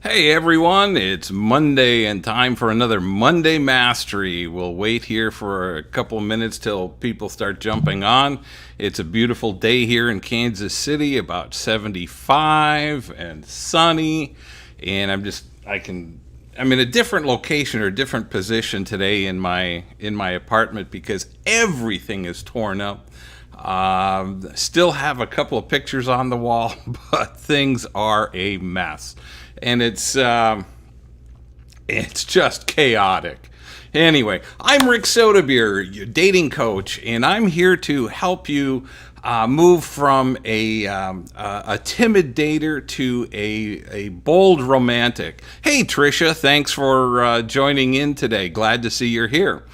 Hey everyone, it's Monday and time for another Monday Mastery. We'll wait here for a couple of minutes till people start jumping on. It's a beautiful day here in Kansas City, about 75 and sunny. And I'm in a different location or a different position today in my apartment because everything is torn up. Still have a couple of pictures on the wall, but things are a mess, and it's just chaotic. Anyway, I'm Rick Sodebeer, your dating coach, and I'm here to help you move from a timid dater to a bold romantic. Hey, Tricia, thanks for joining in today. Glad to see you're here.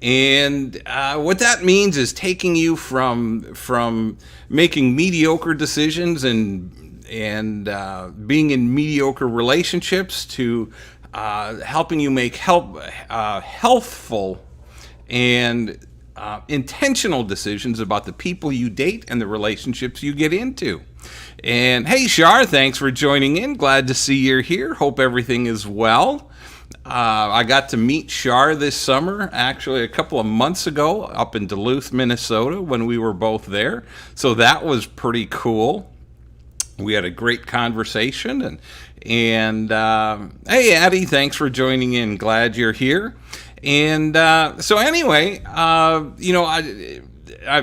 And what that means is taking you from making mediocre decisions and being in mediocre relationships to helping you make healthful and intentional decisions about the people you date and the relationships you get into. And hey, Shar, thanks for joining in. Glad to see you're here. Hope everything is well. I got to meet Shar this summer, actually a couple of months ago, up in Duluth, Minnesota, when we were both there. So that was pretty cool. We had a great conversation, and hey, Addie, thanks for joining in. Glad you're here. And so anyway,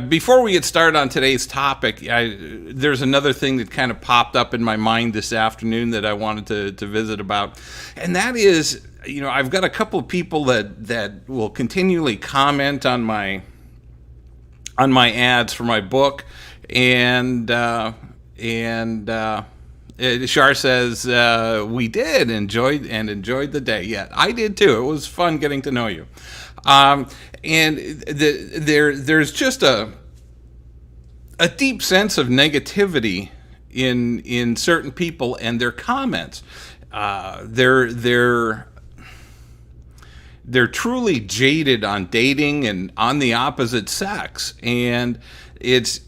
before we get started on today's topic, there's another thing that kind of popped up in my mind this afternoon that I wanted to visit about, and that is, I've got a couple of people that will continually comment on my ads for my book, and Shar says we did enjoyed the day. Yeah, I did too. It was fun getting to know you. And there's just a deep sense of negativity in certain people and their comments. They're truly jaded on dating and on the opposite sex, and it's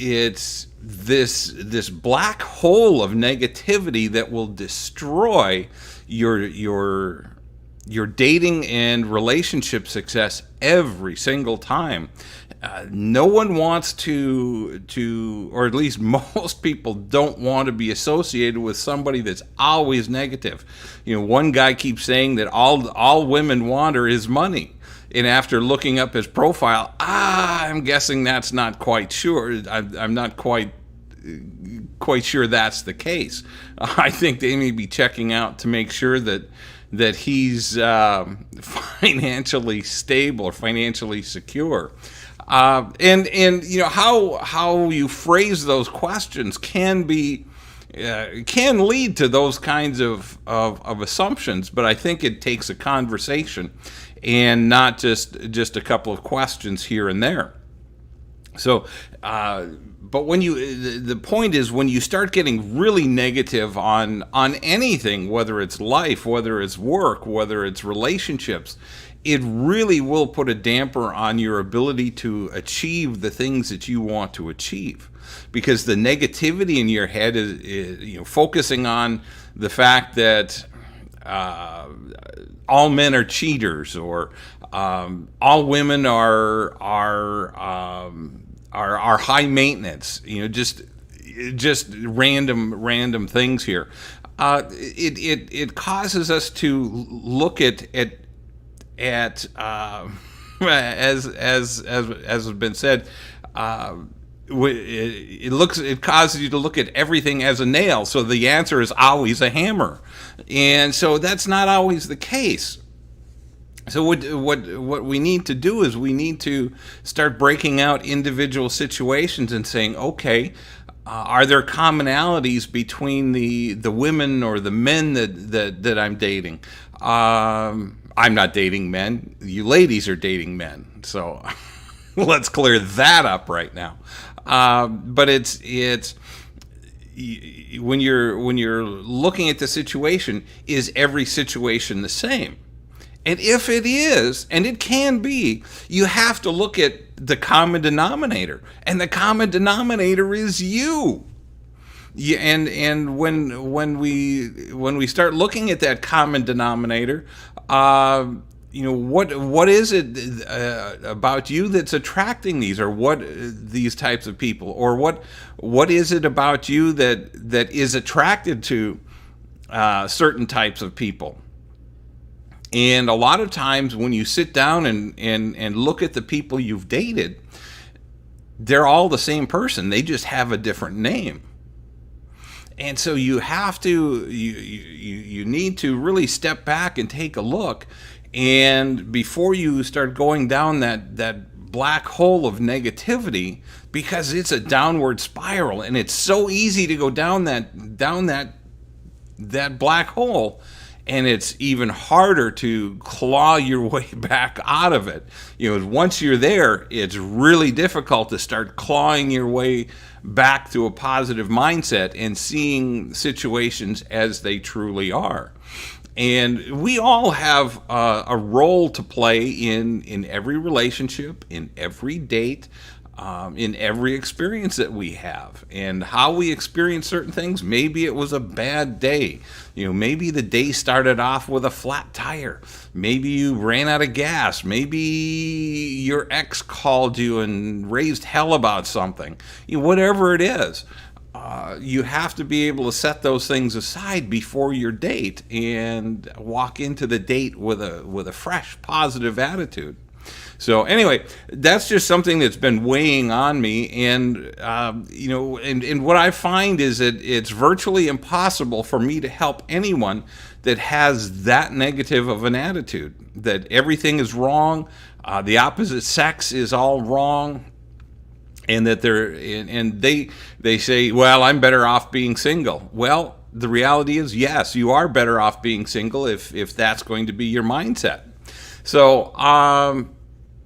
this black hole of negativity that will destroy your dating and relationship success every single time. No one wants to, or at least most people don't want to be associated with somebody that's always negative. One guy keeps saying that all women want is money. And after looking up his profile, I'm guessing that's not quite sure. I'm not quite sure that's the case. I think they may be checking out to make sure that he's financially stable or financially secure. And how you phrase those questions can lead to those kinds of assumptions, but I think it takes a conversation and not just a couple of questions here and there. So, but the point is, when you start getting really negative on anything, whether it's life, whether it's work, whether it's relationships, it really will put a damper on your ability to achieve the things that you want to achieve. Because the negativity in your head is focusing on the fact that all men are cheaters, or all women are high maintenance. Just random things here. It causes us to look at as has been said. It causes you to look at everything as a nail, so the answer is always a hammer, and so that's not always the case. So what we need to do is we need to start breaking out individual situations and saying, okay, are there commonalities between the women or the men that I'm dating? I'm not dating men. You ladies are dating men, so let's clear that up right now. But it's when you're looking at the situation, is every situation the same? And if it is, and it can be, you have to look at the common denominator. And the common denominator is you. Yeah, and when we start looking at that common denominator, what is it about you that's attracting these, or what these types of people, or what is it about you that is attracted to certain types of people? And a lot of times when you sit down and look at the people you've dated, they're all the same person. They just have a different name. And so you have to you need to really step back and take a look, and before you start going down that black hole of negativity, because it's a downward spiral, and it's so easy to go down that black hole, and it's even harder to claw your way back out of it. Once you're there, it's really difficult to start clawing your way back to a positive mindset and seeing situations as they truly are. And we all have a role to play in every relationship, in every date, in every experience that we have, and how we experience certain things. Maybe it was a bad day. Maybe the day started off with a flat tire. Maybe you ran out of gas. Maybe your ex called you and raised hell about something. Whatever it is, you have to be able to set those things aside before your date and walk into the date with a fresh, positive attitude. So anyway, that's just something that's been weighing on me, and and what I find is that it's virtually impossible for me to help anyone that has that negative of an attitude, that everything is wrong, the opposite sex is all wrong, and that they say, well, I'm better off being single. Well, the reality is, yes, you are better off being single if that's going to be your mindset. So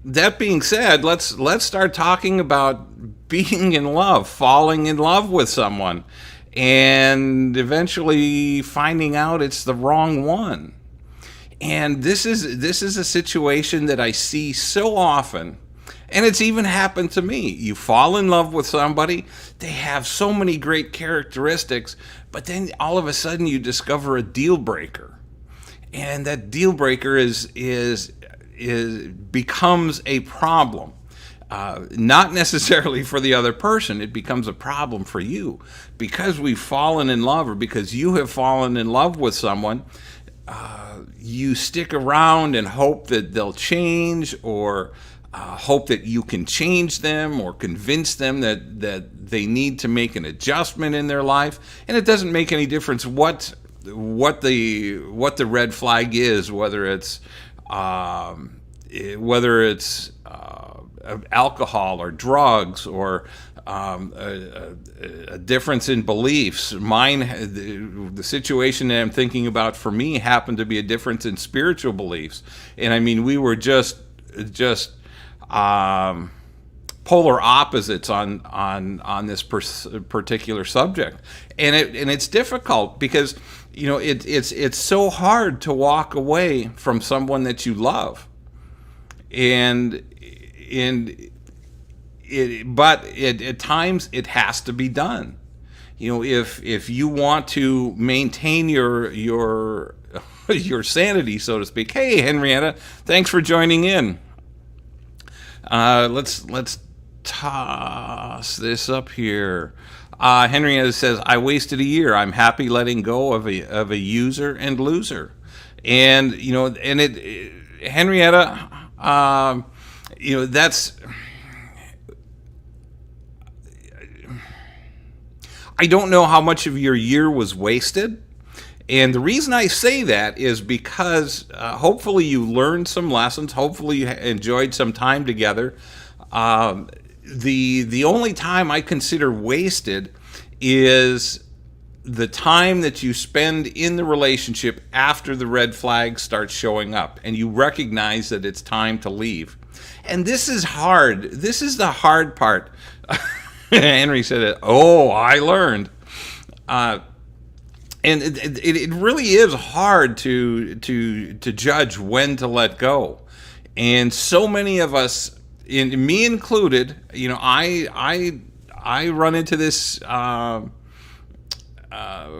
that being said, let's start talking about being in love, falling in love with someone, and eventually finding out it's the wrong one. And this is a situation that I see so often, and it's even happened to me. You fall in love with somebody, they have so many great characteristics, but then all of a sudden you discover a deal breaker, and that deal breaker is becomes a problem. Not necessarily for the other person, it becomes a problem for you. Because we've fallen in love, or because you have fallen in love with someone, you stick around and hope that they'll change, or hope that you can change them or convince them that they need to make an adjustment in their life. And it doesn't make any difference what the red flag is, whether it's alcohol or drugs, or a difference in beliefs. The situation that I'm thinking about for me happened to be a difference in spiritual beliefs, and I mean, we were just polar opposites on this particular subject, and it's difficult because it's so hard to walk away from someone that you love, but at times it has to be done. If you want to maintain your your sanity, so to speak. Hey, Henrietta, thanks for joining in. Let's toss this up here. Henrietta says, I wasted a year. I'm happy letting go of a user and loser. And Henrietta, that's, I don't know how much of your year was wasted. And the reason I say that is because hopefully you learned some lessons. Hopefully you enjoyed some time together. The only time I consider wasted is the time that you spend in the relationship after the red flag starts showing up and you recognize that it's time to leave. And this is hard. This is the hard part. Henry said it. Oh, I learned. And it really is hard to judge when to let go. And so many of us, me included, I run into this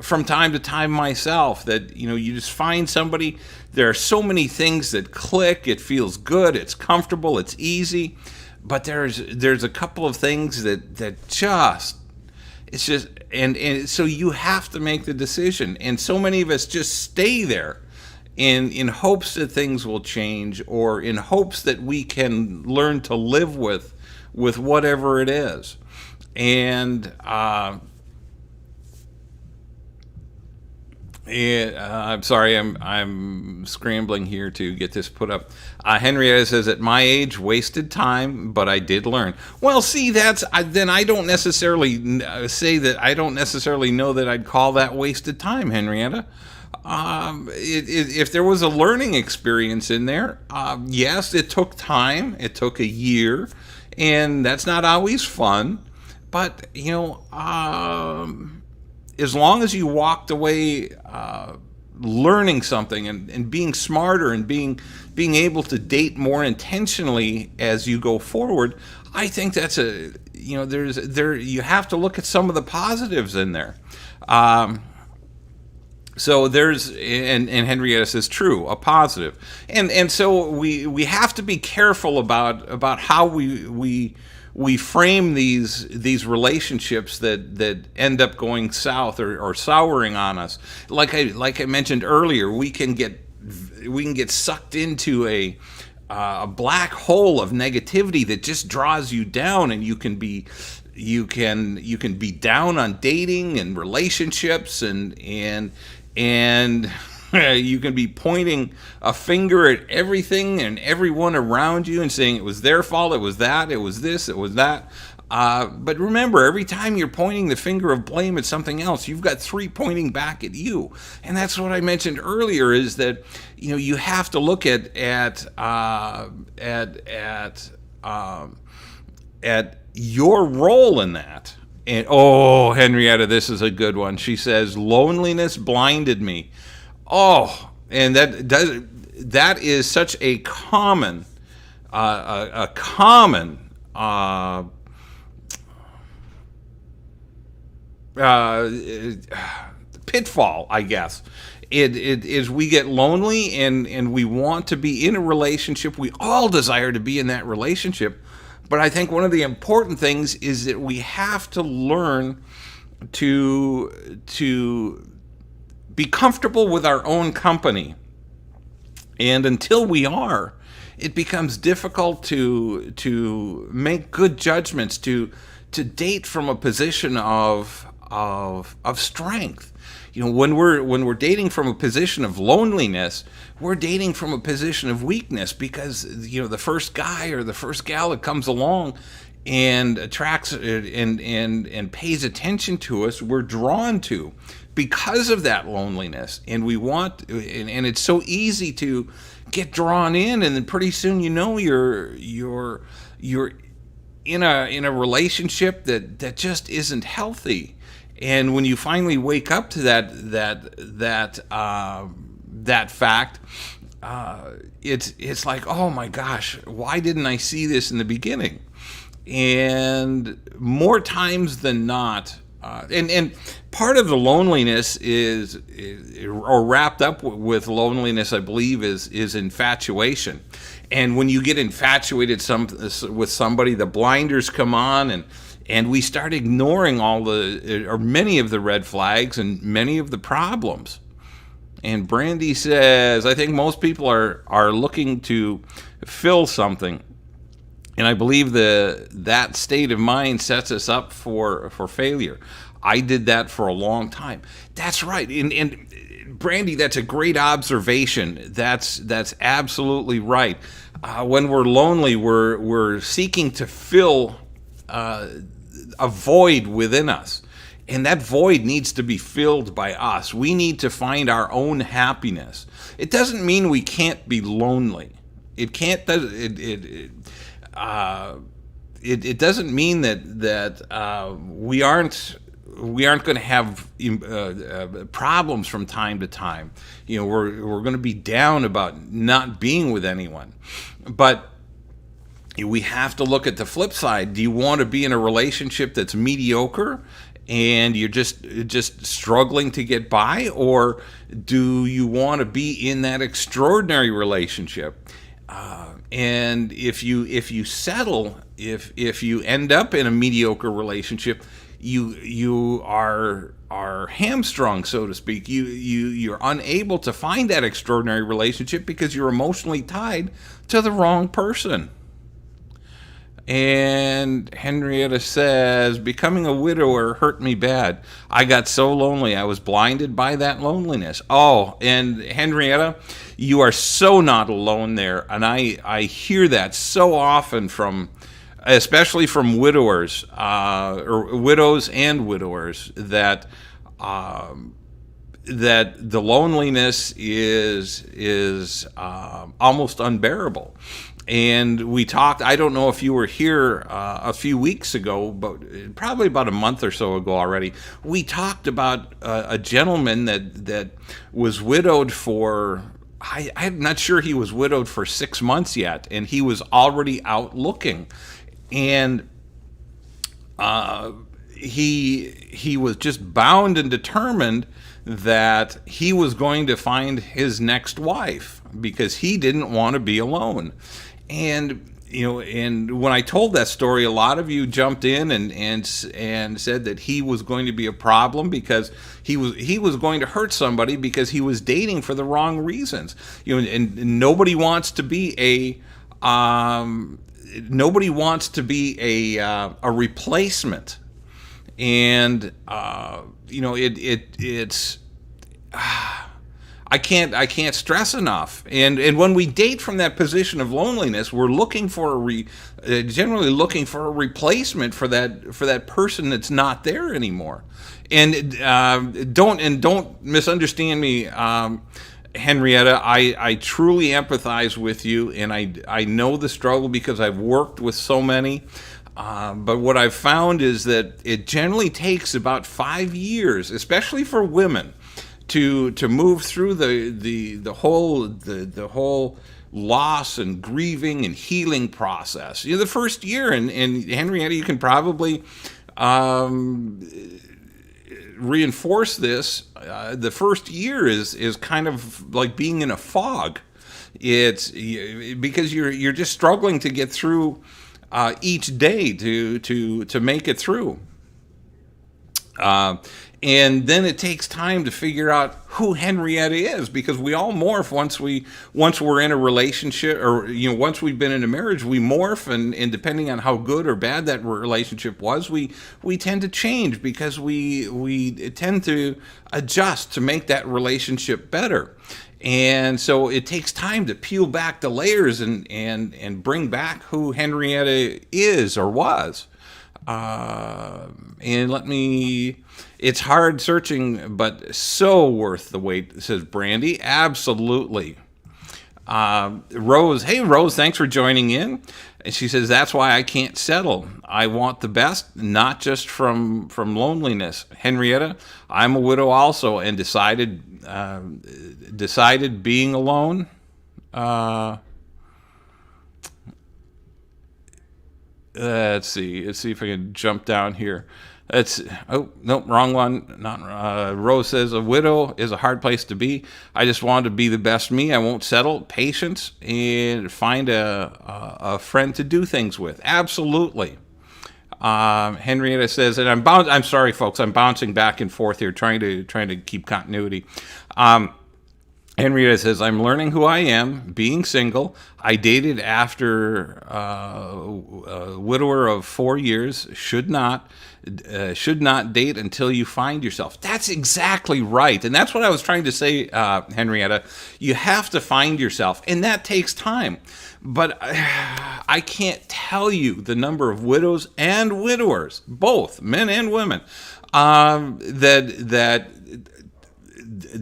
from time to time myself that you just find somebody. There are so many things that click. It feels good. It's comfortable. It's easy. But there's a couple of things that just it's just and so you have to make the decision. And so many of us just stay there in hopes that things will change, or in hopes that we can learn to live with whatever it is. And I'm sorry, I'm scrambling here to get this put up. Henrietta says, at my age, wasted time, but I did learn. Well, see, then I don't necessarily say that. I don't necessarily know that I'd call that wasted time, Henrietta. If there was a learning experience in there, yes, it took time. It took a year, and that's not always fun. But as long as you walked away learning something and being smarter and being able to date more intentionally as you go forward, I think that's you have to look at some of the positives in there. So and Henrietta says, true, a positive. And so we have to be careful about how we frame these relationships that end up going south or souring on us. Like I mentioned earlier, we can get sucked into a black hole of negativity that just draws you down, and you can be down on dating and relationships, and you can be pointing a finger at everything and everyone around you and saying it was their fault, it was that, it was this, it was that. But remember, every time you're pointing the finger of blame at something else, you've got three pointing back at you. And that's what I mentioned earlier, is that you have to look at your role in that. And Henrietta, this is a good one. She says, loneliness blinded me. Oh, and that is such a common pitfall, I guess. It is, we get lonely and we want to be in a relationship. We all desire to be in that relationship. But I think one of the important things is that we have to learn to be comfortable with our own company. And until we are, it becomes difficult to make good judgments, to date from a position of strength. When we're dating from a position of loneliness, we're dating from a position of weakness, because the first guy or the first gal that comes along and attracts and pays attention to us, we're drawn to because of that loneliness. And we want, and it's so easy to get drawn in, and then pretty soon you're in a relationship that just isn't healthy. And when you finally wake up to that fact, it's like, oh my gosh, why didn't I see this in the beginning? And more times than not, and part of the loneliness is or wrapped up with loneliness, I believe, is infatuation. And when you get infatuated with somebody, the blinders come on, and we start ignoring many of the red flags and many of the problems. And Brandy says, I think most people are looking to fill something. And I believe that state of mind sets us up for failure. I did that for a long time. That's right. And Brandy, that's a great observation. That's absolutely right. When we're lonely, we're seeking to fill a void within us. And that void needs to be filled by us. We need to find our own happiness. It doesn't mean we can't be lonely. It can't. It doesn't mean that we aren't going to have problems from time to time. We're going to be down about not being with anyone, but we have to look at the flip side. Do you want to be in a relationship that's mediocre and you're just struggling to get by, or do you want to be in that extraordinary relationship? And if you settle, if you end up in a mediocre relationship, you are hamstrung, so to speak. You're unable to find that extraordinary relationship because you're emotionally tied to the wrong person. And Henrietta says, becoming a widower hurt me bad. I got so lonely. I was blinded by that loneliness. Oh, and Henrietta, you are so not alone there. And I hear that so often from, especially from widowers, or widows and widowers, that that the loneliness is almost unbearable. And we talked, I don't know if you were here a few weeks ago, but probably about a month or so ago already, we talked about a gentleman that was widowed for, I'm not sure he was widowed for 6 months yet, and he was already out looking. And he was just bound and determined that he was going to find his next wife because he didn't want to be alone. And and when I told that story, a lot of you jumped in and said that he was going to be a problem because he was going to hurt somebody because he was dating for the wrong reasons. And nobody wants to be a replacement. And it's I can't stress enough. And when we date from that position of loneliness, we're looking for generally looking for a replacement for that person that's not there anymore. And don't misunderstand me, Henrietta. I truly empathize with you, and I know the struggle because I've worked with so many. But what I've found is that it generally takes about 5 years, especially for women, to move through the whole loss and grieving and healing process. The first year, and Henrietta, you can probably reinforce this. The first year is kind of like being in a fog. It's because you're just struggling to get through each day to make it through. And then it takes time to figure out who Henrietta is, because we all morph once we're in a relationship, or once we've been in a marriage, we morph, and depending on how good or bad that relationship was, we tend to change because we tend to adjust to make that relationship better. And so it takes time to peel back the layers and bring back who Henrietta is or was. It's hard searching, but so worth the wait, says Brandy. Absolutely. Rose, hey Rose, thanks for joining in. And she says, that's why I can't settle. I want the best, not just from loneliness. Henrietta, I'm a widow also, and decided being alone. Let's see if I can jump down here. Wrong one. Not Rose says, a widow is a hard place to be. I just want to be the best me. I won't settle. Patience, and find a friend to do things with. Absolutely. Henrietta says, and I'm sorry, folks. I'm bouncing back and forth here, trying to keep continuity. Henrietta says, I'm learning who I am, being single. I dated after a widower of 4 years. Should not date until you find yourself. That's exactly right. And that's what I was trying to say, Henrietta. You have to find yourself, and that takes time. But I can't tell you the number of widows and widowers, both men and women, that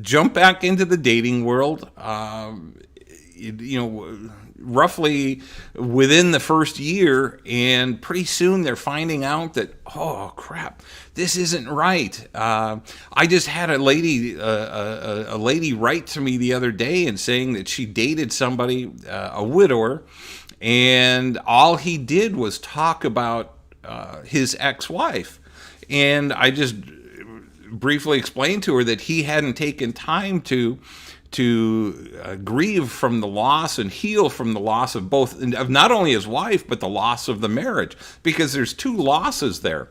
jump back into the dating world, roughly within the first year, and pretty soon they're finding out that, oh crap, this isn't right. I just had a lady write to me the other day and saying that she dated somebody, a widower, and all he did was talk about his ex-wife. And I just briefly explained to her that he hadn't taken time to grieve from the loss and heal from the loss of both, of not only his wife but the loss of the marriage, because there's two losses there.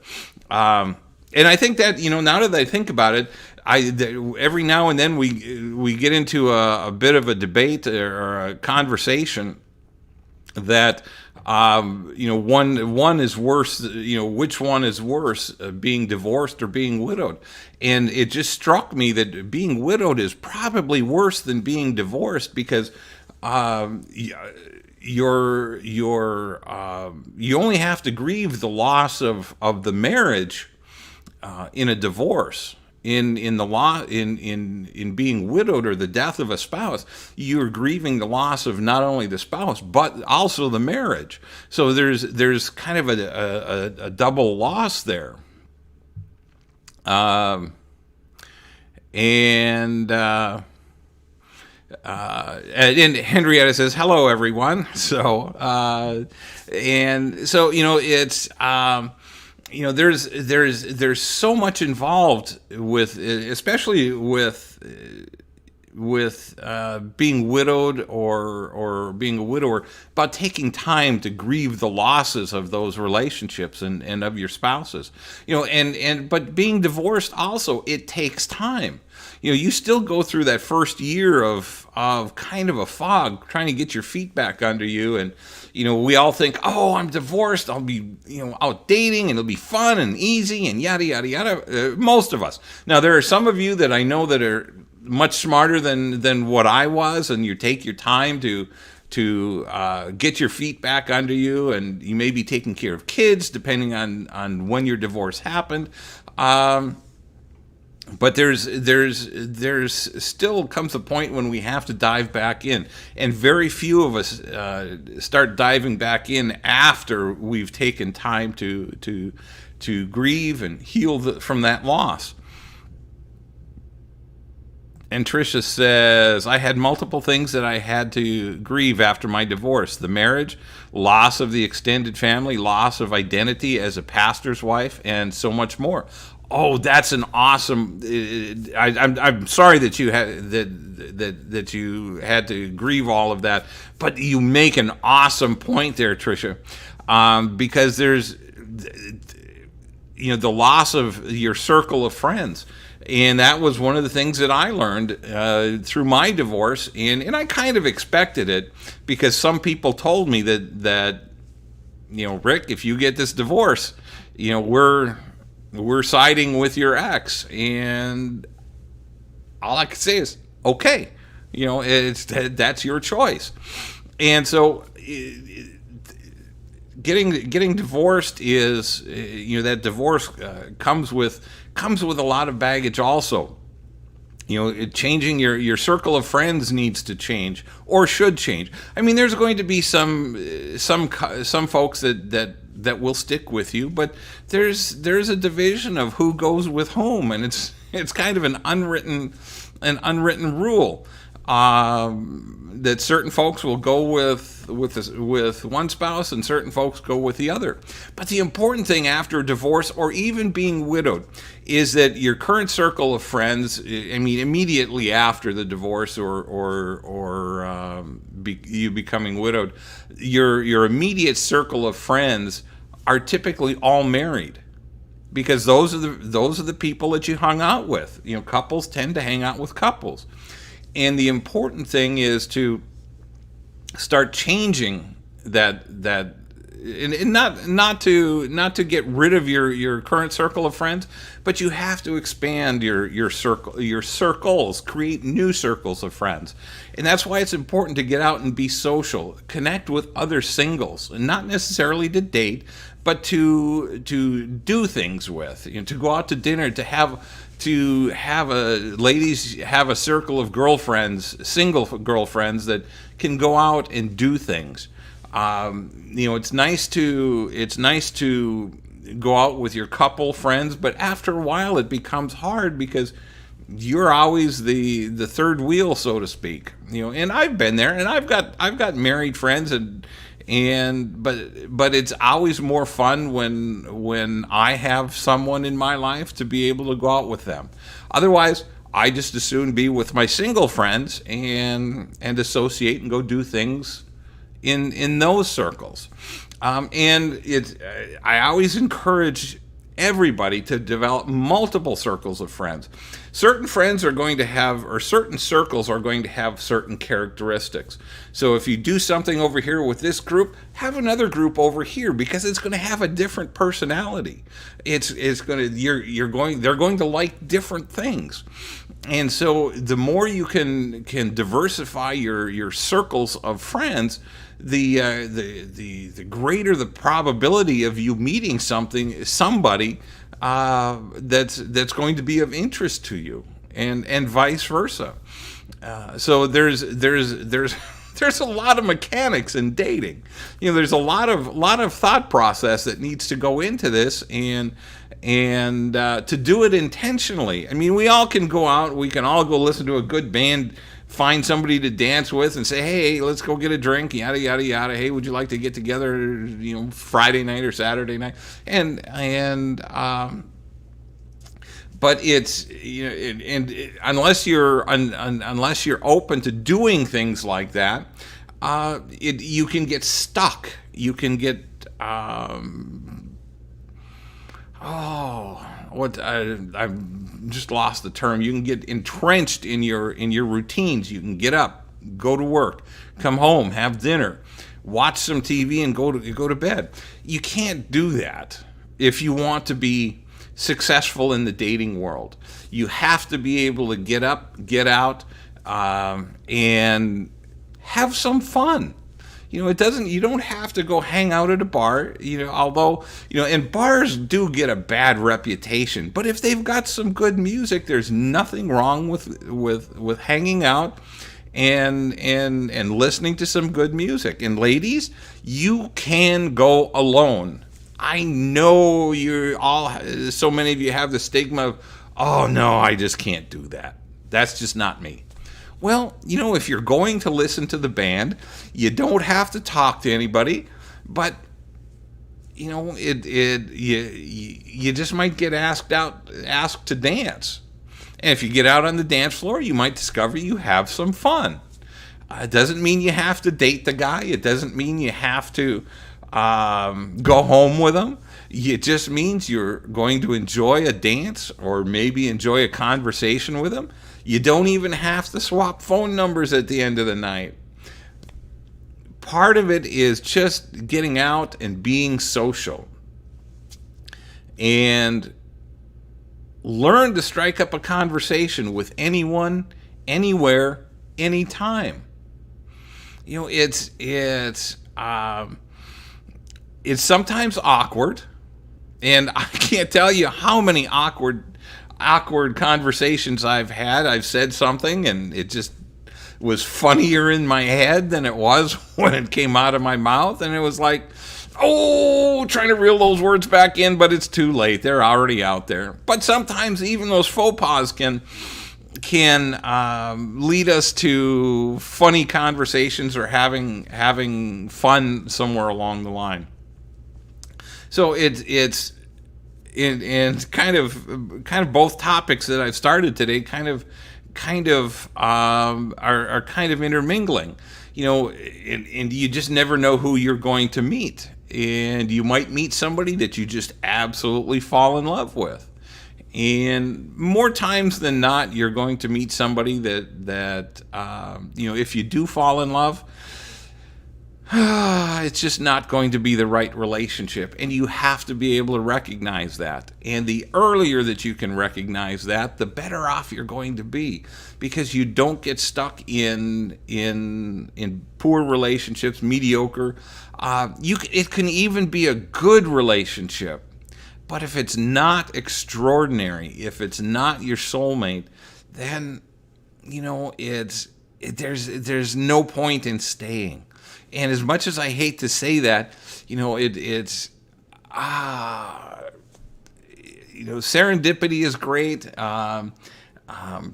And I think that, now that I think about it, every now and then we get into a bit of a debate or a conversation that one is worse. Which one is worse, being divorced or being widowed? And it just struck me that being widowed is probably worse than being divorced, because you only have to grieve the loss of the marriage in a divorce. In being widowed or the death of a spouse, you're grieving the loss of not only the spouse but also the marriage. So there's kind of a double loss there. And Henrietta says, "Hello, everyone." So it's. There's so much involved with, especially with being widowed or being a widower, about taking time to grieve the losses of those relationships and of your spouses. But being divorced also, it takes time. You still go through that first year of kind of a fog, trying to get your feet back under you. And, we all think, oh, I'm divorced, I'll be, out dating, and it'll be fun and easy and yada, yada, yada. Most of us. Now, there are some of you that I know that are much smarter than what I was, and you take your time to get your feet back under you, and you may be taking care of kids, depending on when your divorce happened. But there's still comes a point when we have to dive back in, and very few of us start diving back in after we've taken time to grieve and heal from that loss. And Tricia says, "I had multiple things that I had to grieve after my divorce: the marriage, loss of the extended family, loss of identity as a pastor's wife, and so much more." Oh, that's an awesome. I'm sorry that you had that you had to grieve all of that, but you make an awesome point there, Tricia, because there's the loss of your circle of friends. And that was one of the things that I learned through my divorce, and I kind of expected it, because some people told me that Rick, if you get this divorce, we're siding with your ex. And all I could say is, okay, that's your choice. And so getting divorced is, that divorce comes with a lot of baggage also. Changing your circle of friends needs to change, or should change. I mean, there's going to be some folks that will stick with you, but there's a division of who goes with whom, and it's kind of an unwritten rule that certain folks will go with one spouse and certain folks go with the other. But the important thing after a divorce, or even being widowed, is that your current circle of friends, immediately after the divorce or you becoming widowed, your immediate circle of friends are typically all married, because those are the people that you hung out with. Couples tend to hang out with couples. And the important thing is to start changing that, and not to get rid of your current circle of friends, but you have to expand your circles, create new circles of friends. And that's why it's important to get out and be social, connect with other singles, and not necessarily to date, but to do things with, to go out to dinner, to have ladies have a circle of girlfriends, single girlfriends, that can go out and do things. It's nice to go out with your couple friends, but after a while it becomes hard, because you're always the third wheel, so to speak. And I've been there, and I've got married friends, and But it's always more fun when I have someone in my life to be able to go out with them. Otherwise, I just as soon be with my single friends and associate and go do things in those circles. And I always encourage everybody to develop multiple circles of friends. Certain friends are going to have, or certain circles are going to have certain characteristics. So if you do something over here with this group, have another group over here, because it's going to have a different personality. It's going to they're going to like different things. And so the more you can diversify your circles of friends, the greater the probability of you meeting somebody that's going to be of interest to you, and vice versa. So there's there's a lot of mechanics in dating. There's a lot of thought process that needs to go into this, and to do it intentionally. I mean, we all can go out, we can all go listen to a good band, find somebody to dance with, and say, hey, let's go get a drink, yada yada yada. Hey, would you like to get together, Friday night or Saturday night? But it's unless you're unless you're open to doing things like that, you can get stuck. You can get I've just lost the term. You can get entrenched in your routines. You can get up, go to work, come home, have dinner, watch some TV, and go to bed. You can't do that if you want to be successful in the dating world. You have to be able to get up, get out, and have some fun. You don't have to go hang out at a bar, although, and bars do get a bad reputation, but if they've got some good music, there's nothing wrong with hanging out and listening to some good music. And ladies, you can go alone. I know so many of you have the stigma of, oh no, I just can't do that. That's just not me. Well, if you're going to listen to the band, you don't have to talk to anybody, but you just might get asked to dance. And if you get out on the dance floor, you might discover you have some fun. It doesn't mean you have to date the guy. It doesn't mean you have to go home with him. It just means you're going to enjoy a dance, or maybe enjoy a conversation with him. You don't even have to swap phone numbers at the end of the night. Part of it is just getting out and being social. And learn to strike up a conversation with anyone, anywhere, anytime. It's sometimes awkward, and I can't tell you how many awkward conversations I've had. I've said something and it just was funnier in my head than it was when it came out of my mouth, and it was like, trying to reel those words back in, but it's too late. They're already out there. But sometimes even those faux pas can lead us to funny conversations, or having fun somewhere along the line. So it's kind of both topics that I've started today kind of are kind of intermingling, and you just never know who you're going to meet, and you might meet somebody that you just absolutely fall in love with, and more times than not, you're going to meet somebody that if you do fall in love, it's just not going to be the right relationship, and you have to be able to recognize that. And the earlier that you can recognize that, the better off you're going to be, because you don't get stuck in poor relationships, mediocre. It can even be a good relationship, but if it's not extraordinary, if it's not your soulmate, then there's no point in staying. And as much as I hate to say that, serendipity is great.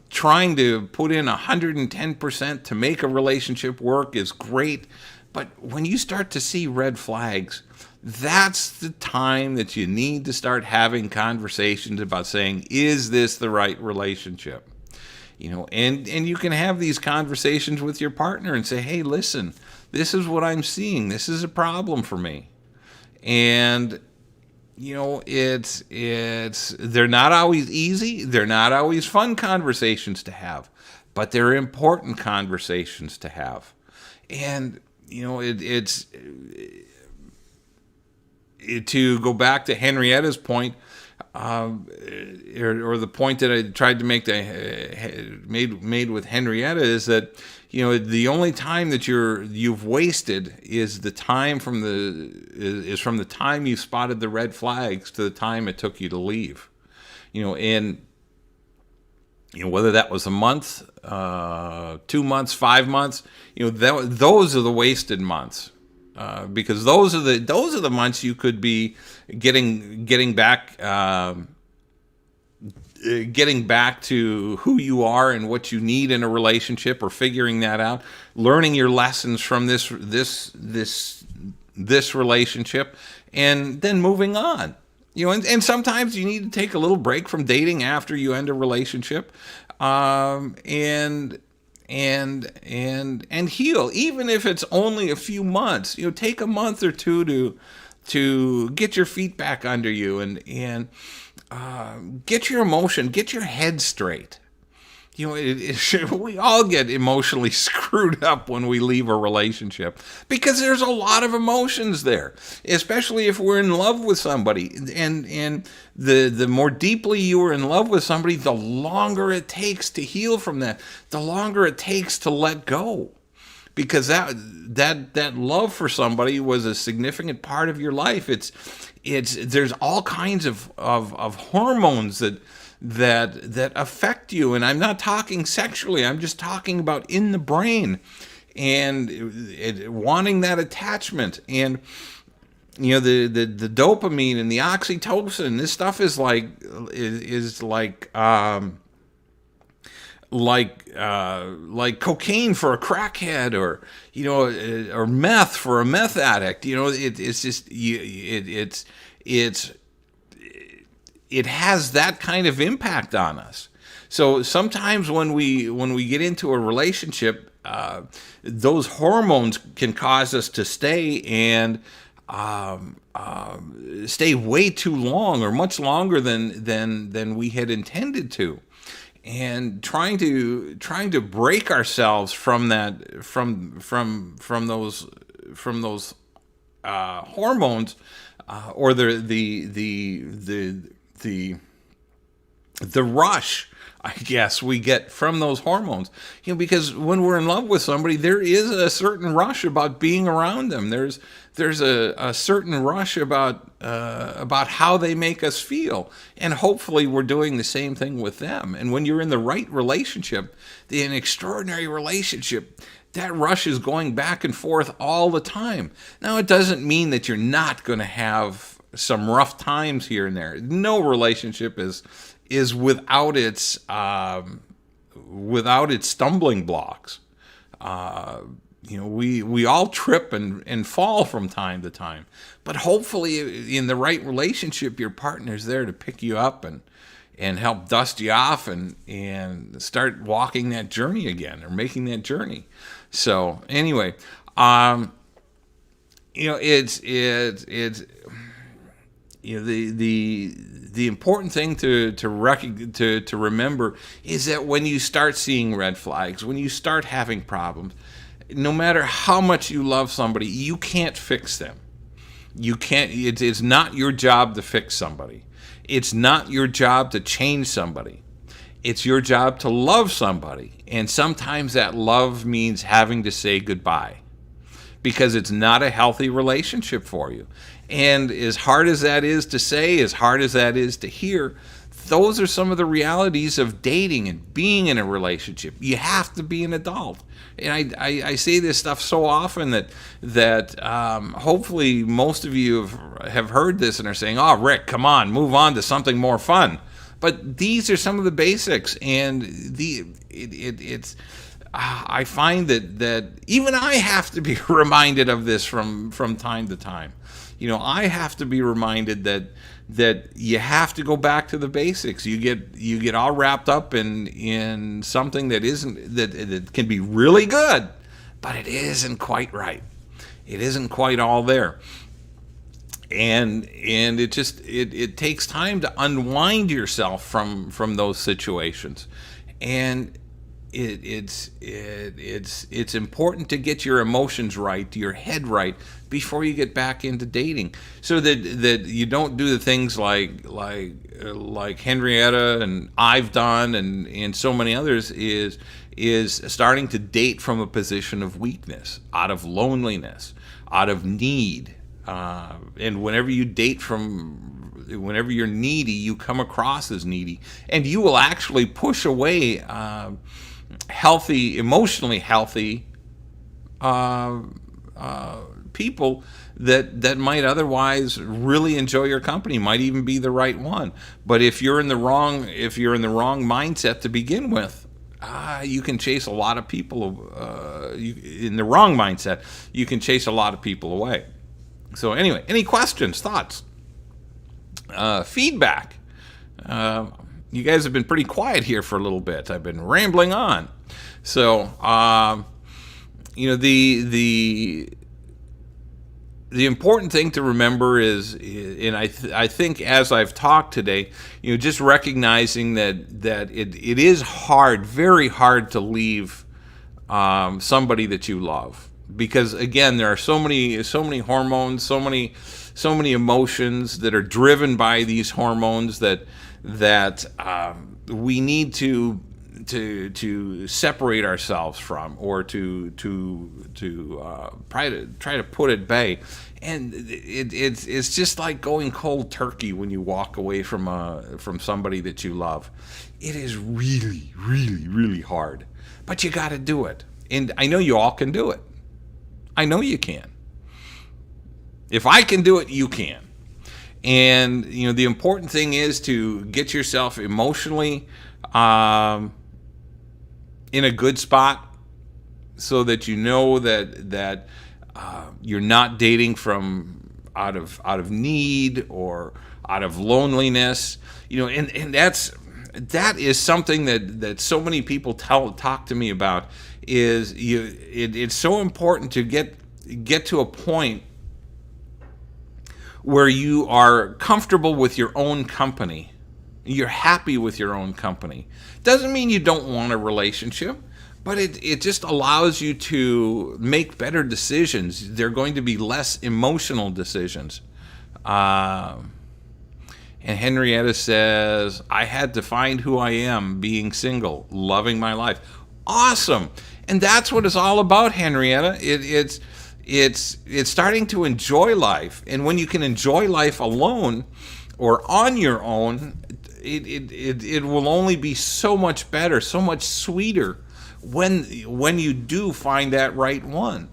Trying to put in 110% to make a relationship work is great. But when you start to see red flags, that's the time that you need to start having conversations about saying, is this the right relationship? And you can have these conversations with your partner and say, hey, listen, this is what I'm seeing. This is a problem for me. And they're not always easy. They're not always fun conversations to have, but they're important conversations to have. And to go back to Henrietta's point, or the point that I tried to make made with Henrietta, is that the only time that you've wasted is the time from the time you spotted the red flags to the time it took you to leave. And whether that was a month, 2 months, 5 months, those are the wasted months. Because those are the months you could be getting back to who you are and what you need in a relationship, or figuring that out, learning your lessons from this relationship, and then moving on. And sometimes you need to take a little break from dating after you end a relationship, and heal, even if it's only a few months. Take a month or two to get your feet back under you, and get your head straight. We all get emotionally screwed up when we leave a relationship, because there's a lot of emotions there, especially if we're in love with somebody. And the more deeply you are in love with somebody, the longer it takes to heal from that, the longer it takes to let go. Because that love for somebody was a significant part of your life. There's all kinds of hormones that affect you, and I'm not talking sexually. I'm just talking about in the brain, and wanting that attachment, and the dopamine and the oxytocin. This stuff is like cocaine for a crackhead, or meth for a meth addict. It has that kind of impact on us. So sometimes when we get into a relationship, those hormones can cause us to stay and stay way too long, or much longer than we had intended to. And trying to break ourselves from that, from those hormones, or the rush, I guess, we get from those hormones. Because when we're in love with somebody, there is a certain rush about being around them. There's a certain rush about how they make us feel, and hopefully we're doing the same thing with them. And when you're in the right relationship, an extraordinary relationship, that rush is going back and forth all the time. Now, it doesn't mean that you're not going to have some rough times here and there. No relationship is without its stumbling blocks. We all trip and fall from time to time, but hopefully in the right relationship, your partner's there to pick you up and help dust you off and start walking that journey again, or making that journey. So anyway, it's the important thing to remember is that when you start seeing red flags, when you start having problems, no matter how much you love somebody, you can't fix them. You can't. It's not your job to fix somebody. It's not your job to change somebody. It's your job to love somebody, and sometimes that love means having to say goodbye, because it's not a healthy relationship for you. And as hard as that is to say, as hard as that is to hear, those are some of the realities of dating and being in a relationship. You have to be an adult. And I say this stuff so often that hopefully most of you have heard this and are saying, "Oh, Rick, come on, move on to something more fun." But these are some of the basics, and it's I find that even I have to be reminded of this from time to time. I have to be reminded that you have to go back to the basics. You get all wrapped up in something that can be really good, but it isn't quite right. It isn't quite all there. And it takes time to unwind yourself from those situations. And it's important to get your emotions right, your head right, before you get back into dating, so that you don't do the things like Henrietta and I've done, and so many others, is starting to date from a position of weakness, out of loneliness, out of need. And whenever you're needy, you come across as needy, and you will actually push away emotionally healthy people that might otherwise really enjoy your company, might even be the right one. But if you're in the wrong mindset to begin with, you can chase a lot of people. In the wrong mindset, you can chase a lot of people away. So anyway, any questions, thoughts, feedback? You guys have been pretty quiet here for a little bit. I've been rambling on. So, the important thing to remember is, and I think as I've talked today, just recognizing that it is hard, very hard to leave somebody that you love. Because again, there are so many hormones, so many emotions that are driven by these hormones that we need to separate ourselves from, or to try to put at bay. And it's just like going cold turkey when you walk away from somebody that you love. It is really, really, really hard, but you got to do it. And I know you all can do it. I know you can. If I can do it, you can. And the important thing is to get yourself emotionally in a good spot, so that you know that you're not dating from out of need or out of loneliness. And that is something that so many people talk to me about. It's so important to get to a point where you are comfortable with your own company. You're happy with your own company. Doesn't mean you don't want a relationship, but it just allows you to make better decisions. They're going to be less emotional decisions. And Henrietta says, I had to find who I am, being single, loving my life. Awesome. And that's what it's all about, Henrietta. It's starting to enjoy life. And when you can enjoy life alone or on your own, it will only be so much better, so much sweeter when you do find that right one.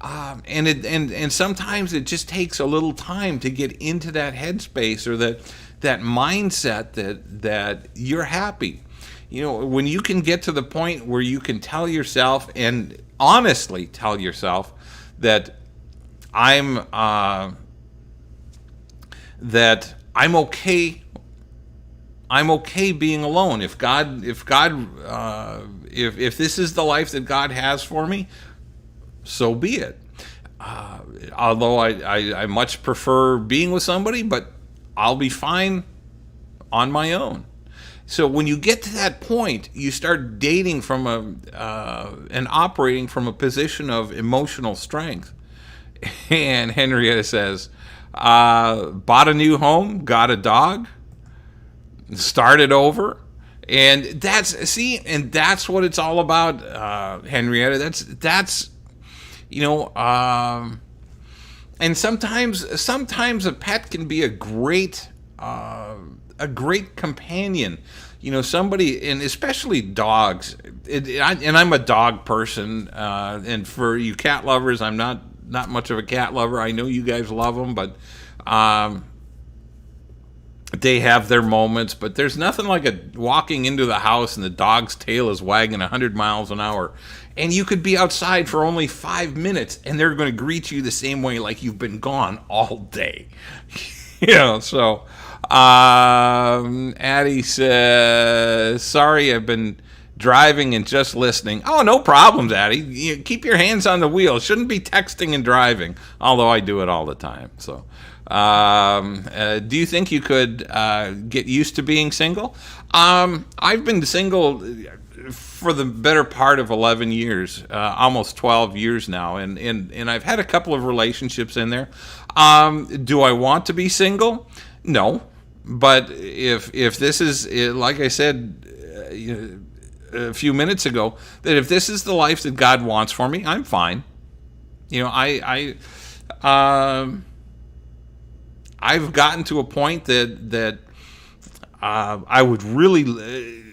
And sometimes it just takes a little time to get into that headspace, or that mindset that you're happy. When you can get to the point where you can tell yourself, and honestly tell yourself, that I'm okay. I'm okay being alone. If this is the life that God has for me, so be it. Although I much prefer being with somebody, but I'll be fine on my own. So when you get to that point, you start dating from and operating from a position of emotional strength. And Henrietta says, bought a new home, got a dog, started over. And that's what it's all about, Henrietta. That's and sometimes a pet can be a great companion. Somebody, and especially dogs. And I'm a dog person. And for you cat lovers, I'm not much of a cat lover. I know you guys love them, but they have their moments, but there's nothing like walking into the house and the dog's tail is wagging 100 miles an hour. And you could be outside for only 5 minutes and they're going to greet you the same way like you've been gone all day. So Addie says, sorry, I've been driving and just listening. Oh, no problems, Addie. You keep your hands on the wheel. Shouldn't be texting and driving, although I do it all the time. So do you think you could get used to being single? I've been single for the better part of 11 years, almost 12 years now, and I've had a couple of relationships in there. Do I want to be single? No, but if this is, like I said a few minutes ago, that if this is the life that God wants for me, I'm fine. I've gotten to a point that I would really,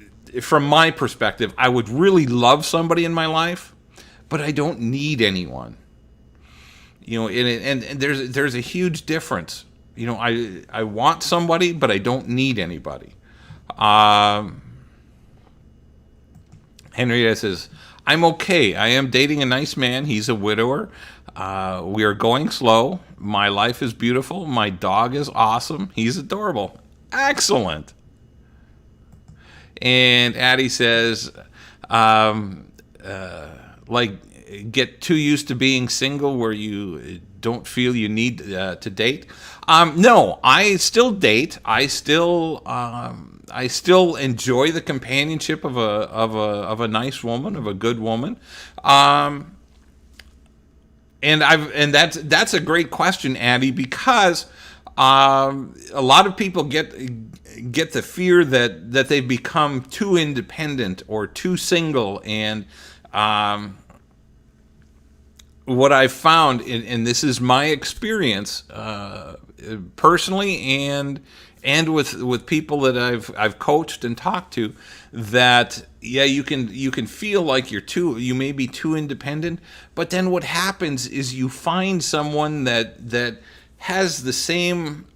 from my perspective, I would really love somebody in my life, but I don't need anyone. And there's a huge difference. I want somebody, but I don't need anybody. Henrietta says, I'm okay. I am dating a nice man. He's a widower. We are going slow. My life is beautiful. My dog is awesome. He's adorable. Excellent. And Addie says, get too used to being single where you don't feel you need to date. No, I still date. I still enjoy the companionship of a nice woman, of a good woman. And that's a great question, Addie, because a lot of people get the fear that they've become too independent or too single, and what I've found, and this is my experience personally, and with people that I've coached and talked to, that you can feel like you may be too independent, but then what happens is you find someone that has the same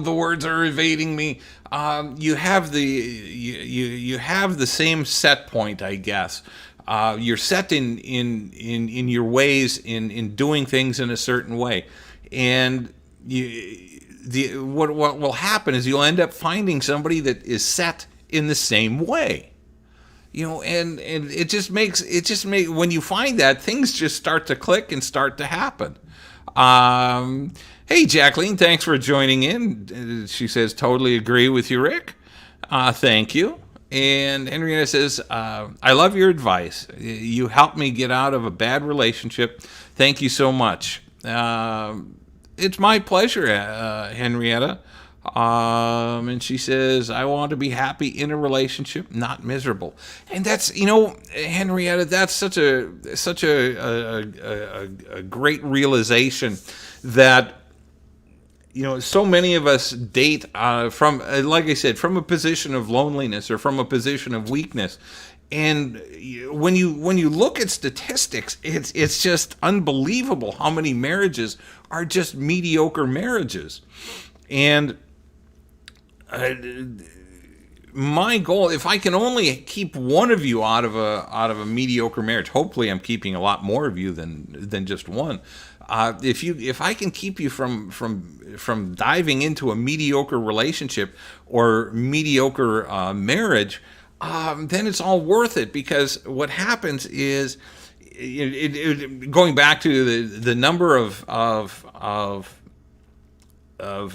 the words are evading me. You have the same set point, I guess. You're set in your ways, in doing things in a certain way, and what will happen is you'll end up finding somebody that is set in the same way. And it just makes when you find that, things just start to click and start to happen. Hey, Jacqueline, thanks for joining in. She says, totally agree with you, Rick. Thank you. And Henrietta says, I love your advice. You helped me get out of a bad relationship. Thank you so much. It's my pleasure, Henrietta. And she says, I want to be happy in a relationship, not miserable. And that's, Henrietta, that's such a great realization that, so many of us date from, like I said, from a position of loneliness or from a position of weakness. And when you look at statistics, it's just unbelievable how many marriages are just mediocre marriages. And my goal, if I can only keep one of you out of a mediocre marriage, hopefully I'm keeping a lot more of you than just one. If I can keep you from diving into a mediocre relationship or mediocre marriage, then it's all worth it, because what happens is, going back to the number of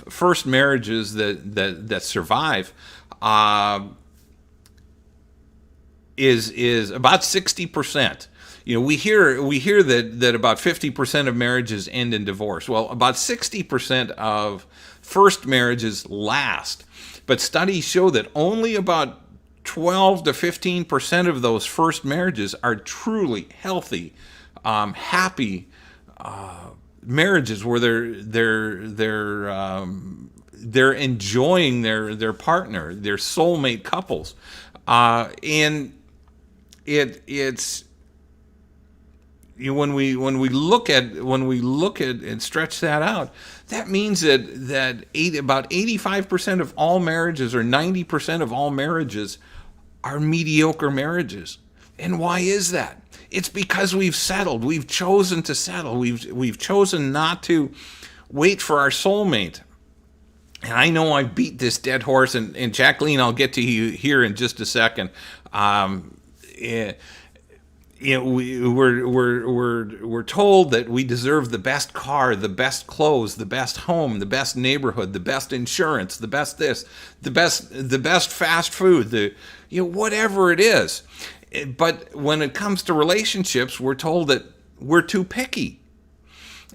first marriages that survive, is about 60%. We hear that about 50% of marriages end in divorce. Well, about 60% of first marriages last, but studies show that only about 12 to 15% of those first marriages are truly healthy, happy marriages where they're enjoying their partner, their soulmate couples, and it's when we look at and stretch that out, that means that about 85% of all marriages or 90% of all marriages are mediocre marriages. And why is that? It's because we've settled. We've chosen to settle. We've chosen not to wait for our soulmate. And I know I beat this dead horse, and Jacqueline, I'll get to you here in just a second. We're told that we deserve the best car, the best clothes, the best home, the best neighborhood, the best insurance, the best this, the best fast food, whatever it is. But when it comes to relationships, we're told that we're too picky.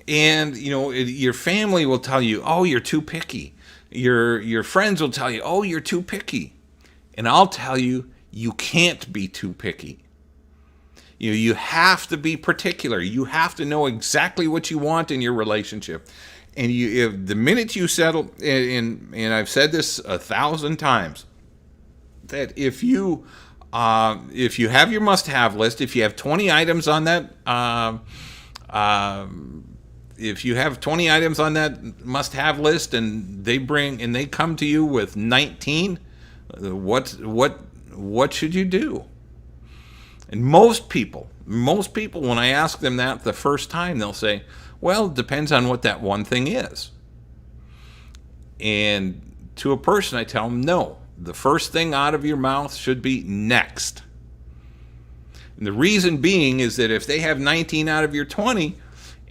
And your family will tell you, "Oh, you're too picky." Your friends will tell you, "Oh, you're too picky." And I'll tell you, you can't be too picky. You have to be particular. You have to know exactly what you want in your relationship. And if the minute you settle, and I've said this 1,000 times, that if you have your must-have list, if you have 20 items on that, if you have 20 items on that must-have list, and they come to you with 19, what should you do? And most people, when I ask them that the first time, they'll say, "Well, it depends on what that one thing is." And to a person, I tell them, no. The first thing out of your mouth should be next. And the reason being is that if they have 19 out of your 20,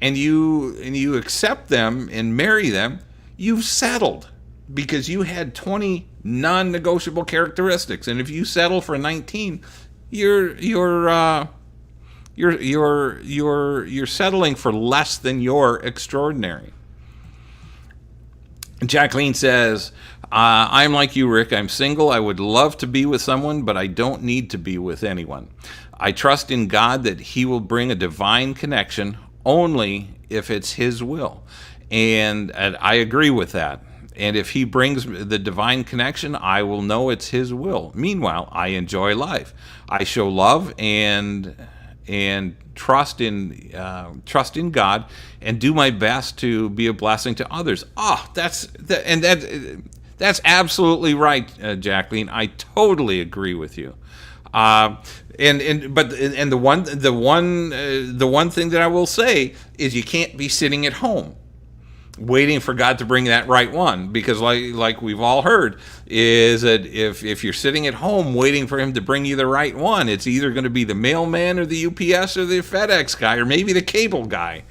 and you accept them and marry them, you've settled, because you had 20 non-negotiable characteristics. And if you settle for 19, you're settling for less than you're extraordinary. Jacqueline says, "I'm like you, Rick. I'm single. I would love to be with someone, but I don't need to be with anyone. I trust in God that He will bring a divine connection only if it's His will." And I agree with that. And if He brings the divine connection, I will know it's His will. Meanwhile, I enjoy life. I show love and trust in God, and do my best to be a blessing to others. That's absolutely right, Jacqueline. I totally agree with you. But the one thing that I will say is, you can't be sitting at home waiting for God to bring that right one, because like we've all heard, is that if you're sitting at home waiting for Him to bring you the right one, it's either going to be the mailman or the UPS or the FedEx guy or maybe the cable guy.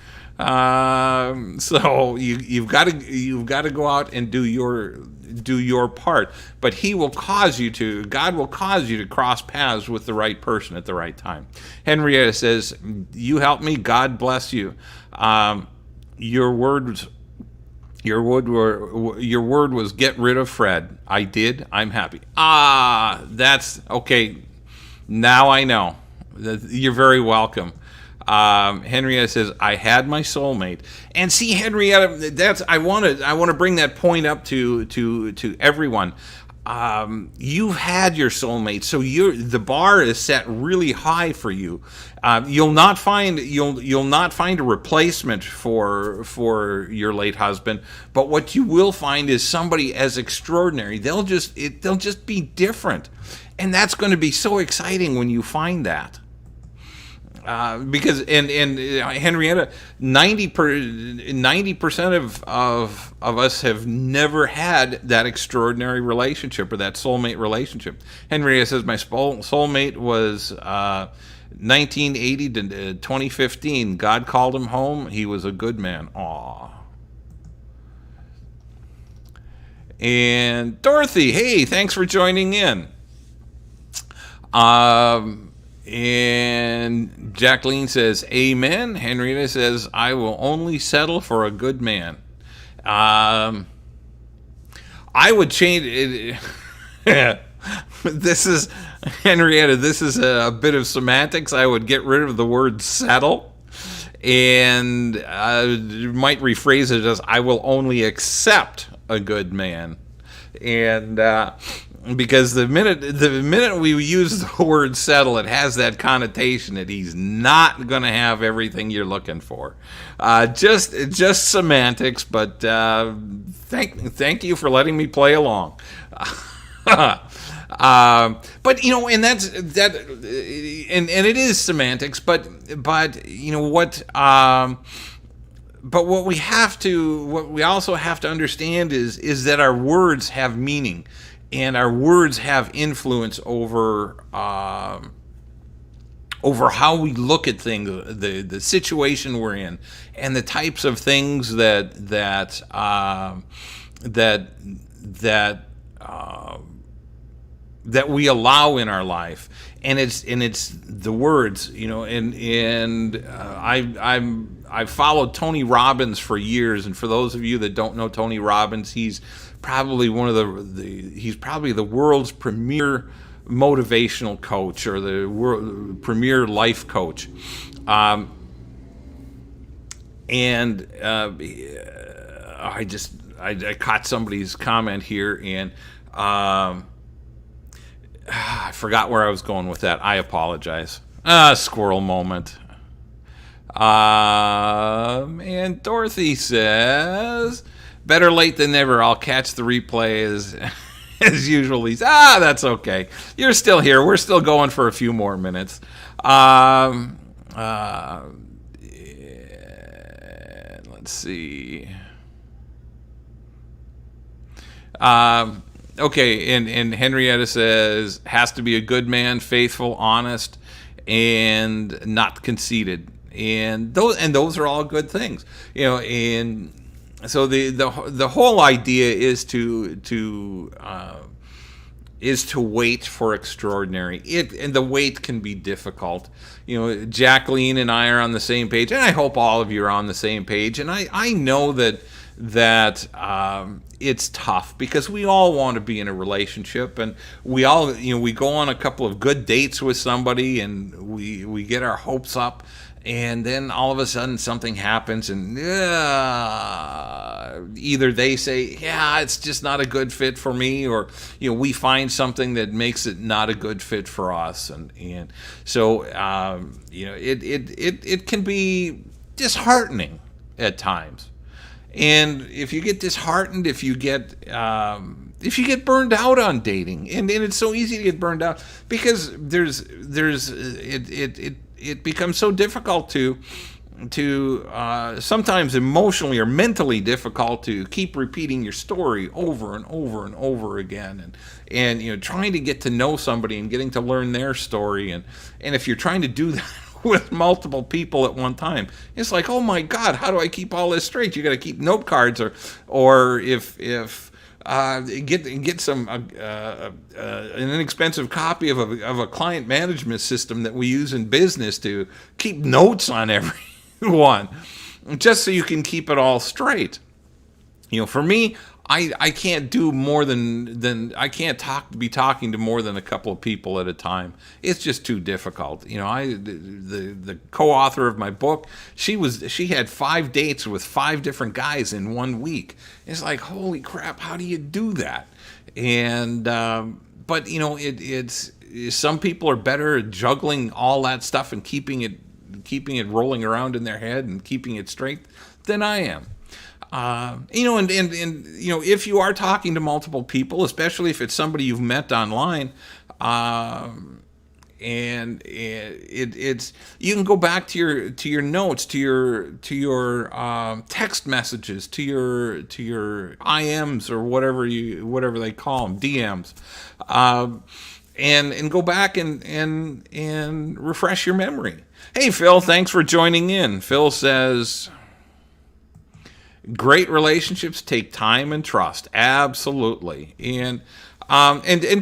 So you've got to go out and do your part, but God will cause you to cross paths with the right person at the right time. Henrietta says, "You help me, God bless you. Your word was get rid of Fred. I did. I'm happy." That's okay. Now I know. You're very welcome. Henrietta says, "I had my soulmate." And see, Henrietta, I want to bring that point up to everyone. You've had your soulmate, so the bar is set really high for you. You'll not find a replacement for your late husband, but what you will find is somebody as extraordinary. They'll just be different, and that's going to be so exciting when you find that. Because Henrietta, 90% of us have never had that extraordinary relationship or that soulmate relationship. Henrietta says, "My soulmate was 1980 to 2015. God called him home. He was a good man." Aw. And Dorothy, hey, thanks for joining in. And Jacqueline says, "Amen." Henrietta says, "I will only settle for a good man." I would change it. This is, Henrietta, this is a bit of semantics. I would get rid of the word settle, and you might rephrase it as, "I will only accept a good man." And because the minute we use the word settle, it has that connotation that he's not going to have everything you're looking for. Just semantics, but thank you for letting me play along. But and that's that, and it is semantics, but what. But what we also have to understand is that our words have meaning, and our words have influence over how we look at things, the situation we're in, and the types of things that we allow in our life, and it's the words, I've followed Tony Robbins for years, and for those of you that don't know Tony Robbins, he's probably he's probably the world's premier motivational coach, or the premier life coach, and I caught somebody's comment here, and I forgot where I was going with that. I apologize. Squirrel moment. And Dorothy says, better late than never. I'll catch the replay as usual. That's okay. You're still here. We're still going for a few more minutes. Let's see. Okay, and Henrietta says, has to be a good man, faithful, honest, and not conceited. And those are all good things, and so the whole idea is to wait for extraordinary. And the wait can be difficult. Jacqueline and I are on the same page, and I hope all of you are on the same page. And I know that it's tough, because we all want to be in a relationship, and we all we go on a couple of good dates with somebody, and we get our hopes up, and then all of a sudden something happens, and either they say, yeah, it's just not a good fit for me, or we find something that makes it not a good fit for us, and so it can be disheartening at times. And if you get disheartened, if you get burned out on dating, and it's so easy to get burned out, because it becomes so difficult to sometimes emotionally or mentally difficult to keep repeating your story over and over and over again, and trying to get to know somebody and getting to learn their story, and if you're trying to do that with multiple people at one time, it's like, oh my God, how do I keep all this straight? You got to keep note cards, or if get some an inexpensive copy of a client management system that we use in business to keep notes on everyone, just so you can keep it all straight. For me, I can't do more than I can't be talking to more than a couple of people at a time. It's just too difficult. The co-author of my book, she had 5 dates with 5 different guys in 1 week. It's like, holy crap, how do you do that? And but it's some people are better at juggling all that stuff and keeping it rolling around in their head and keeping it straight than I am. If you are talking to multiple people, especially if it's somebody you've met online, and it's you can go back to your notes, to your text messages, to your IMs, or whatever they call them, DMs, and go back and refresh your memory. Hey Phil, thanks for joining in. Phil says, great relationships take time and trust. Absolutely. And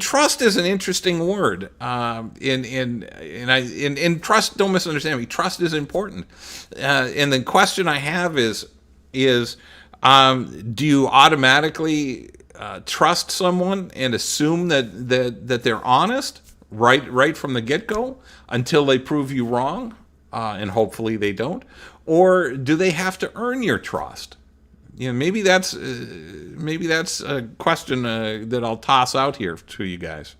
trust is an interesting word. And trust, don't misunderstand me. Trust is important. And the question I have is do you automatically trust someone and assume that they're honest right from the get-go until they prove you wrong, and hopefully they don't? Or do they have to earn your trust? maybe that's a question that I'll toss out here to you guys.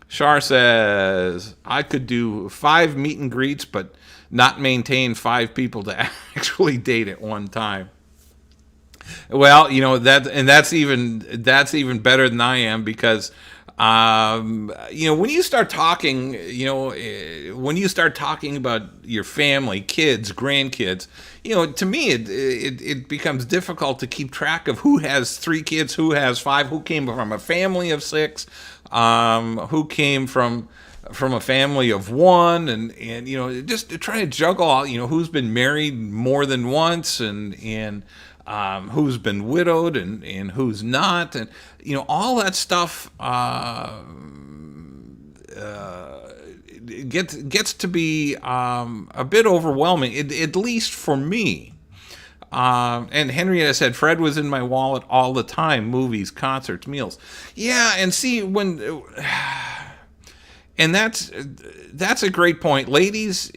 Shar says, I could do 5 meet and greets, but not maintain 5 people to actually date at one time. Well, that's even better than I am, because when you start talking, when you start talking about your family, kids, grandkids, to me it becomes difficult to keep track of who has 3 kids, who has 5, who came from a family of 6, who came from a family of 1, and just trying to juggle all, who's been married more than once, and who's been widowed, and who's not, and all that stuff gets to be a bit overwhelming, at least for me. And Henrietta said, Fred was in my wallet all the time: movies, concerts, meals. Yeah, and see, and that's a great point, ladies.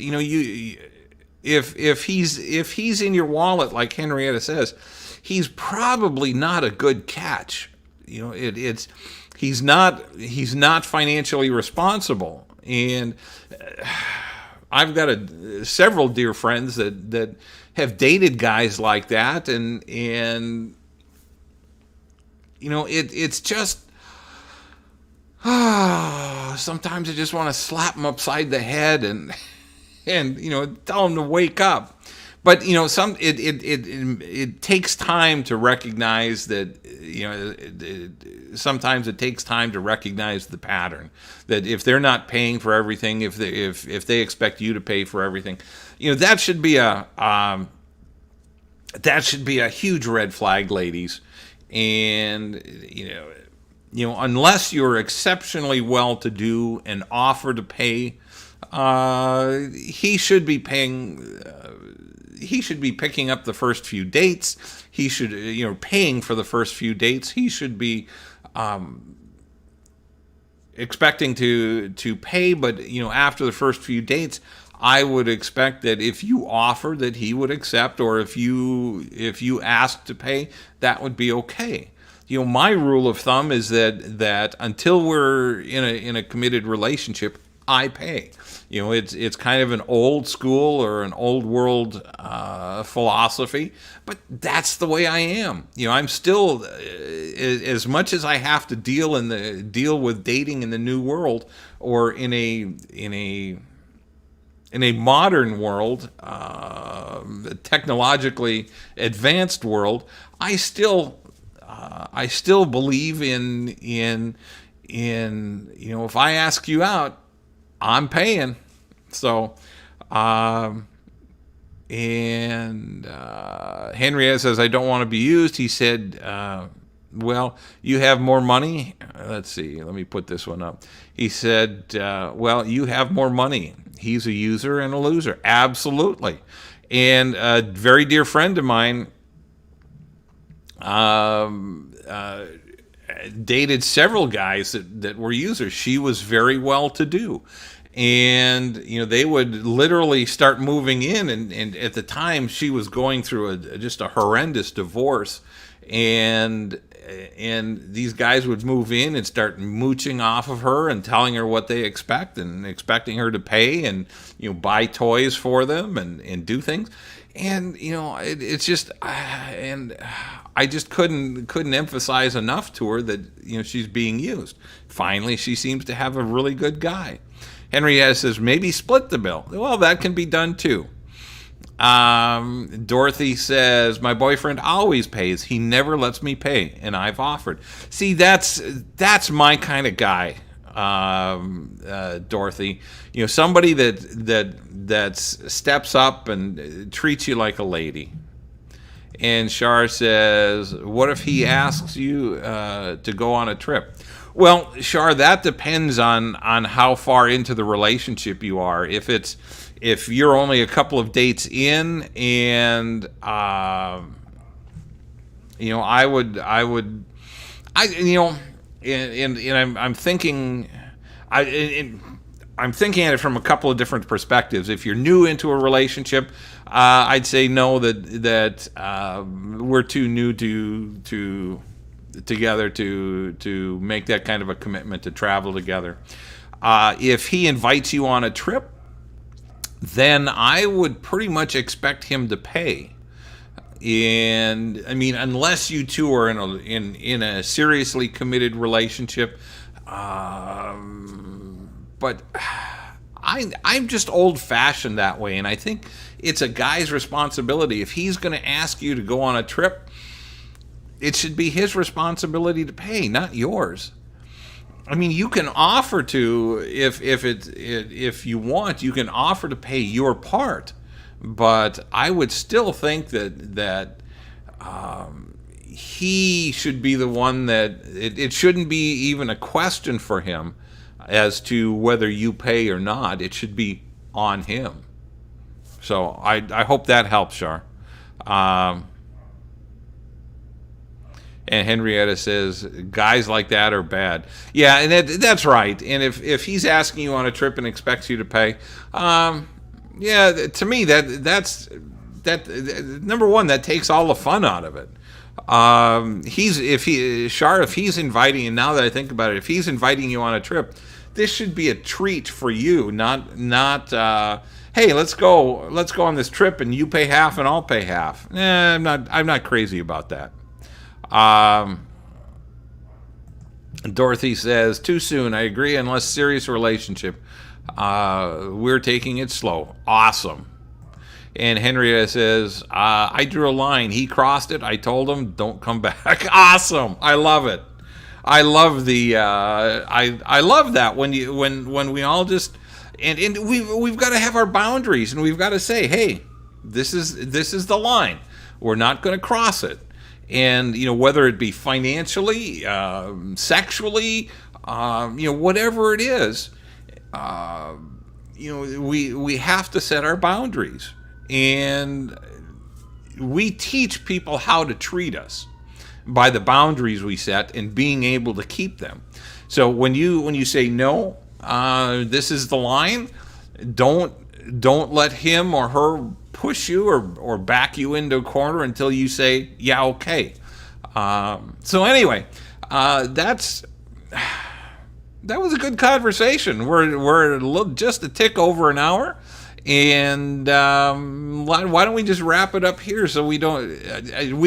If he's in your wallet, like Henrietta says, he's probably not a good catch. He's not financially responsible, and I've got several dear friends that have dated guys like that, and it's just sometimes I just want to slap them upside the head and tell them to wake up. But it takes time to recognize that. Sometimes it takes time to recognize the pattern, that if they're not paying for everything, if they expect you to pay for everything, that should be a huge red flag, ladies. And unless you're exceptionally well-to-do and offer to pay, he should be paying. He should be picking up the first few dates. He should, paying for the first few dates. He should be expecting to pay, but after the first few dates, I would expect that if you offer, that he would accept, or if you ask to pay, that would be okay. My rule of thumb is that until we're in a committed relationship, I pay. It's kind of an old school or an old world philosophy, but that's the way I am. I'm still, as much as I have to deal with dating in the new world, or in a modern world, technologically advanced world, I still believe in if I ask you out, I'm paying. So, Henrietta says, I don't want to be used. He said, well, you have more money. Let's see. Let me put this one up. He said, well, you have more money. He's a user and a loser. Absolutely. And a very dear friend of mine dated several guys that were users. She was very well to do. And they would literally start moving in, and at the time she was going through just a horrendous divorce, and these guys would move in and start mooching off of her and telling her what they expect, and expecting her to pay, and buy toys for them and do things. And it's just, and I just couldn't emphasize enough to her that she's being used. Finally, she seems to have a really good guy. Henrietta says, maybe split the bill. Well, that can be done too. Dorothy says, my boyfriend always pays. He never lets me pay, and I've offered. See, that's my kind of guy, Dorothy. Somebody that steps up and treats you like a lady. And Shar says, what if he asks you to go on a trip? Well, Shar, that depends on how far into the relationship you are. If you're only a couple of dates in, and I would, I'm thinking, I'm thinking at it from a couple of different perspectives. If you're new into a relationship, I'd say no, that we're too new to together to make that kind of a commitment to travel together. If he invites you on a trip, then I would pretty much expect him to pay. And I mean, unless you two are in a seriously committed relationship, but I'm just old fashioned that way, and I think it's a guy's responsibility. If he's going to ask you to go on a trip, it should be his responsibility to pay, not yours. I mean, you can offer to, if you want, you can offer to pay your part, but I would still think that he should be the one that it shouldn't be even a question for him as to whether you pay or not. It should be on him. So I hope that helps, Shar. And Henrietta says, guys like that are bad. Yeah, and that's right. And if he's asking you on a trip and expects you to pay, yeah, to me, that's number one, that takes all the fun out of it. If he's inviting, and now that I think about it, if he's inviting you on a trip, this should be a treat for you, not hey, let's go on this trip and you pay half and I'll pay half. I'm not crazy about that. Dorothy says, too soon. I agree, unless serious relationship. We're taking it slow. Awesome. And Henrietta says, I drew a line. He crossed it. I told him, don't come back. Awesome. I love it. I love the I love that when we all just and we've got to have our boundaries, and we've got to say, hey, this is the line. We're not going to cross it. And, whether it be financially, sexually, whatever it is, we have to set our boundaries. And we teach people how to treat us by the boundaries we set and being able to keep them. So when you say no, this is the line, don't let him or her push you or back you into a corner until you say, yeah, okay. So anyway, that was a good conversation. We're just a tick over an hour, and why don't we just wrap it up here so we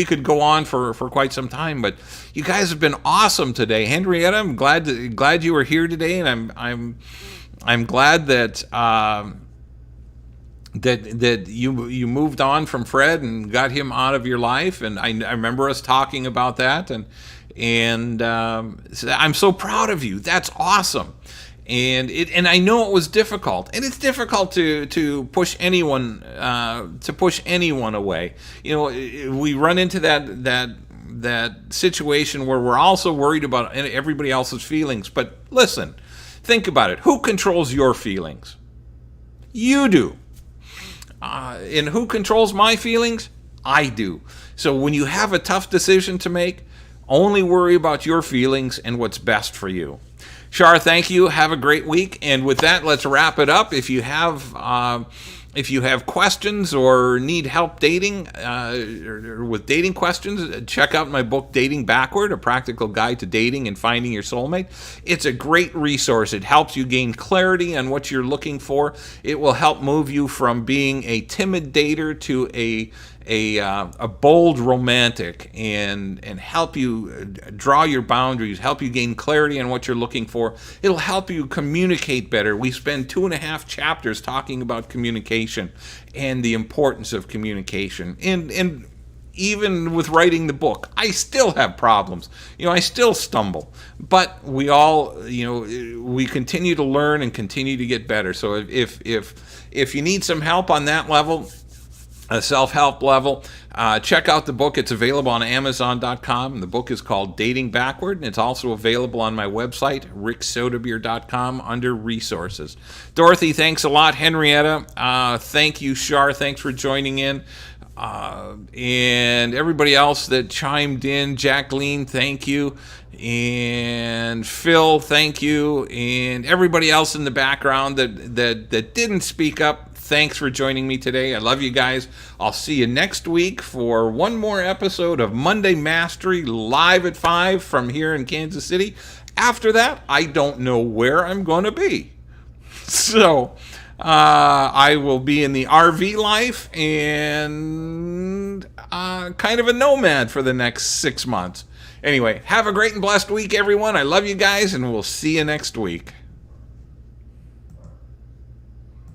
could go on for quite some time, but you guys have been awesome today. Henrietta, I'm glad you were here today, and I'm glad that that you moved on from Fred and got him out of your life, and I remember us talking about that, and I'm so proud of you. That's awesome. And I know it was difficult, and it's difficult to push anyone away. We run into that situation where we're also worried about everybody else's feelings. But listen, think about it. Who controls your feelings? You do. And who controls my feelings? I do. So when you have a tough decision to make, only worry about your feelings and what's best for you. Shar, thank you. Have a great week. And with that, let's wrap it up. If you have questions or need help dating or with dating questions, check out my book, Dating Backward, A Practical Guide to Dating and Finding Your Soulmate. It's a great resource. It helps you gain clarity on what you're looking for. It will help move you from being a timid dater to a bold romantic, and help you draw your boundaries, help you gain clarity on what you're looking for. It'll help you communicate better. We spend 2.5 chapters talking about communication and the importance of communication. And even with writing the book, I still have problems. I still stumble. But we all, we continue to learn and continue to get better. So if you need some help on that level, a self-help level, check out the book. It's available on Amazon.com. The book is called Dating Backward, and it's also available on my website, ricksoderbeer.com, under resources. Dorothy, thanks a lot. Henrietta, thank you. Shar, thanks for joining in. And everybody else that chimed in, Jacqueline, thank you. And Phil, thank you. And everybody else in the background that didn't speak up, thanks for joining me today. I love you guys. I'll see you next week for one more episode of Monday Mastery live at 5 from here in Kansas City. After that, I don't know where I'm going to be. So I will be in the RV life and kind of a nomad for the next 6 months. Anyway, have a great and blessed week, everyone. I love you guys, and we'll see you next week.